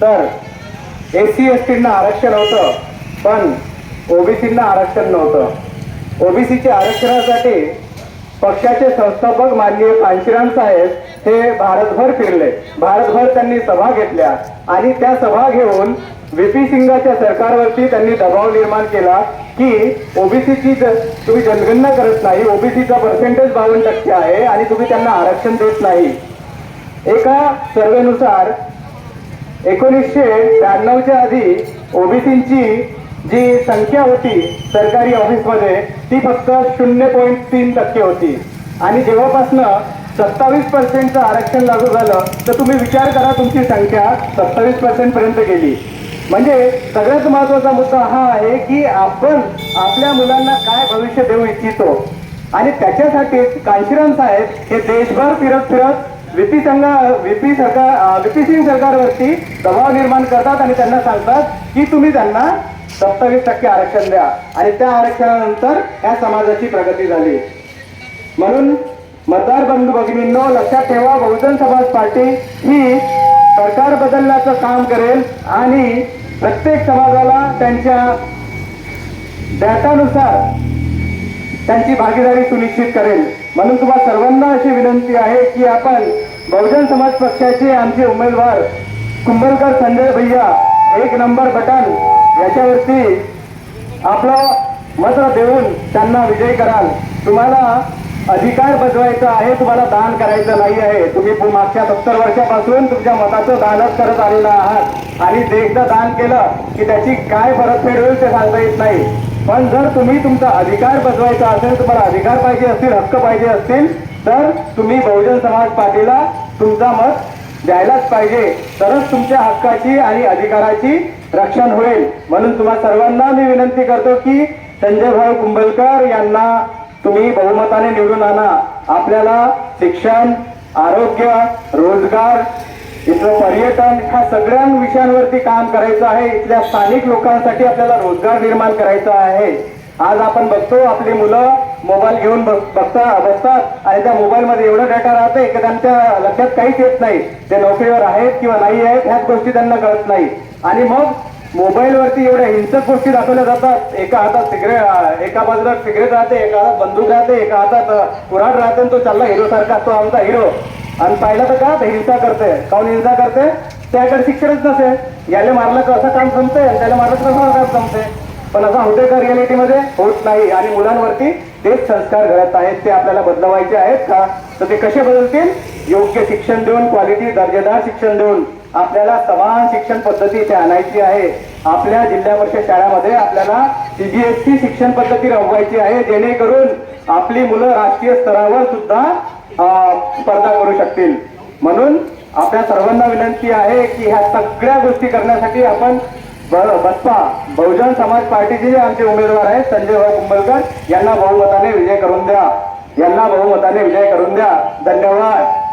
तर SC STंना आरक्षण होतं, पण ओबीसींना आरक्षण नव्हतं. ओबीसीच्या आरक्षणासाठी पक्षाचे संस्थापक माननीय कांशीराम साहेब हे भारतभर फिरले. भारतभर त्यांनी सभा घेतल्या आणि त्या सभा घेऊन VP सिंगाच्या सरकारवरती त्यांनी दबाव निर्माण केला की ओबीसीची तुम्ही जनगणना करत नाही, ओबीसीचा पर्सेंटेज 52% आहे आणि तुम्ही त्यांना आरक्षण देत नाही. एका सर्वेनुसार 1992च्या आधी ओबीसींची जी संख्या होती सरकारी ऑफिसमध्ये ती फक्त 0.3% होती आणि जेव्हापासनं 27% आरक्षण लागू झालं तर तुम्ही विचार करा तुमची संख्या 27% पर्यंत गेली. म्हणजे सगळ्यात महत्वाचा मुद्दा हा आहे की आपण आपल्या मुलांना काय भविष्य देऊ इच्छितो आणि त्याच्यासाठी कांशीराम साहेब हे देशभर फिरत VP सिंग सरकारवरती दबाव निर्माण करतात आणि त्यांना सांगतात की तुम्ही त्यांना 27% आरक्षण द्या आणि त्या आरक्षणानंतर या समाजाची प्रगती झाली. म्हणून मतदार बंधू भगिनींनो लक्षात ठेवा, बहुजन समाज पार्टी ही सरकार बदलण्याचं काम करेल आणि प्रत्येक समाजाला त्यांच्या डाटानुसार त्यांची भागीदारी सुनिश्चित करेल. म्हणून तुम्हा सर्वांना अशी विनंती आहे की आपण बहुजन समाज पक्षाचे आमचे उमेदवार कुंभलकर संजय भैया 1 नंबर बटन याच्यावरती आपलं मत देऊन त्यांना विजयी कराल. तुम्हाला अधिकार बजवायचा आहे, तुम्हाला दान करायचं नाही आहे. तुम्ही मागच्या 70 वर्षापासून तुमच्या मताचं दानच करत आलेला आहात आणि एकदा दान केलं की त्याची काय परतफेड होईल ते सांगता येत नाही. पण जर तुम्ही तुमचा अधिकार बजवायचा असेल, तुम्हाला अधिकार पाहिजे असतील, हक्क पाहिजे असतील तर तुम्ही बहुजन समाज पार्टीला तुमचा मत द्यायलाच पाहिजे, तरच तुमच्या हक्काची आणि अधिकाराची रक्षण होईल. म्हणून तुम्हा सर्वांना मी विनंती करतो की संजय भाऊ कुंभलकर यांना तुम्ही बहुमताने निवडून आणा. आपल्याला शिक्षण, आरोग्य, रोजगार, इथलं पर्यटन ह्या सगळ्या विषयांवरती काम करायचं आहे. इथल्या स्थानिक लोकांसाठी आपल्याला रोजगार निर्माण करायचा आहे. आज आपण बघतो आपली मुलं मोबाईल घेऊन बसतात आणि त्या मोबाईलमध्ये एवढं डाटा राहते की त्यांच्या लक्षात काहीच येत नाही. ते नोकरीवर आहेत किंवा नाही आहेत ह्याच गोष्टी त्यांना कळत नाही आणि मग मोबाईलवरती एवढ्या हिंसक गोष्टी दाखवल्या जातात. एका हातात सिगरेट, एका बाजूला सिगरेट राहते, एका हातात बंदूक राहते, एका हातात कुऱ्हाड राहते आणि तो चालला हिरो सारखा, तो आमचा हिरो. आणि पाहिलं तर का हिंसा करते, काऊन हिंसा करते, त्याकडे शिक्षणच नसे. याला मारलं तर असं काम जमते, त्याला मारलं तर असं काम जमते. पण असं होते का रियालिटीमध्ये? होत नाही. आणि मुलांवरती तेच संस्कार घडत आहेत, ते आपल्याला बदलवायचे आहेत का? तर ते कसे बदलतील? योग्य शिक्षण देऊन, क्वालिटी दर्जेदार शिक्षण देऊन आपल्याला समान शिक्षण पद्धती इथे आणायची आहे. आपल्या जिल्हा परिषद शाळामध्ये आपल्याला CBSE शिक्षण पद्धती राबवायची आहे, जेणेकरून आपली मुलं राष्ट्रीय स्तरावर सुद्धा स्पर्धा करू शकतील. म्हणून आपल्या सर्वांना विनंती आहे की ह्या सगळ्या गोष्टी करण्यासाठी आपण बसपा बहुजन समाज पार्टीचे जे आमचे उमेदवार आहेत संजय भाऊ कुंभलकर यांना बहुमताने विजय करून द्या, यांना बहुमताने विजय करून द्या. धन्यवाद.